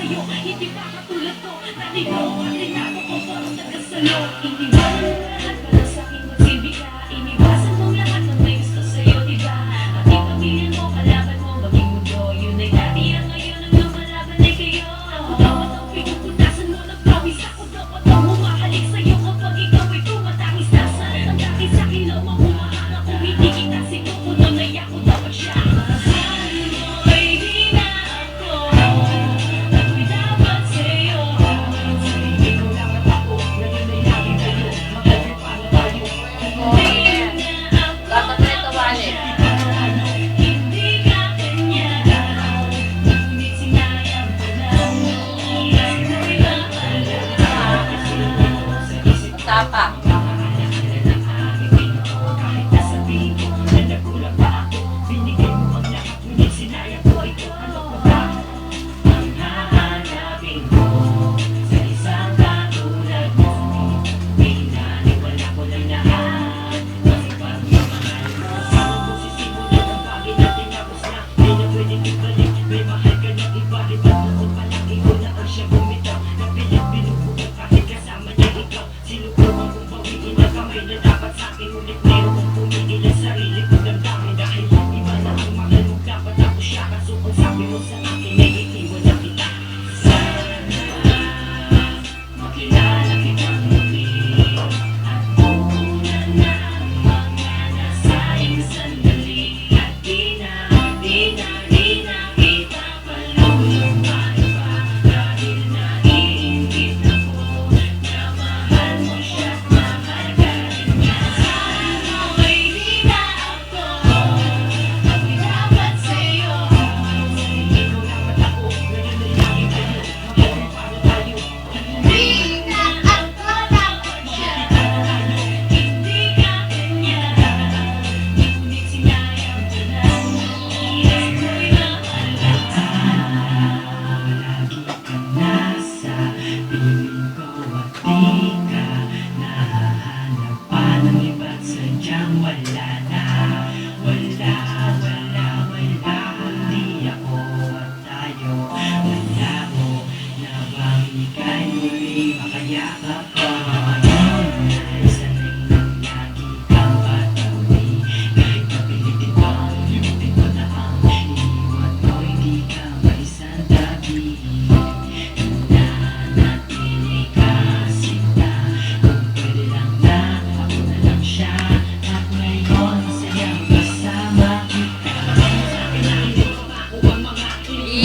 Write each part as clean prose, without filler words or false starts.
sa'yo. Hindi pa katulad ko, naligaw at rinako ko parang tagasalo. Iniwan mo lahat para sa'king magsilbi ka. Iniwasan mong lahat ng may gusto sa'yo, diba? Pati pamilya mo, kalaban mo, maging mundo. Yun ay dati ang ngayon ang lumalaban ay kayo. Ako daw at ang pinuputasan mo, nagpawis ako dapat ang humahalik sa'yo kapag ikaw ay tumatangis na saan ang dati sa'kin lamang humahanga kung hindi kita sinukuno na ako dapat siya. Tapa.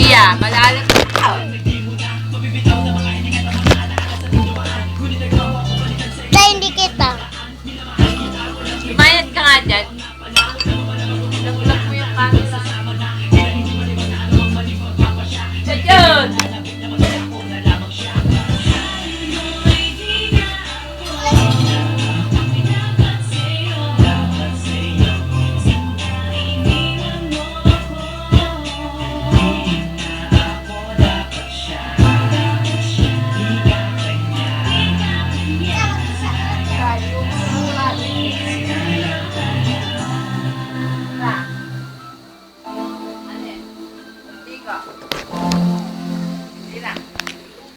Yeah, malalim. Hindi kita. Mayat ka nga dyan. Nagulak mo yung camera. Diyan! Hindi na.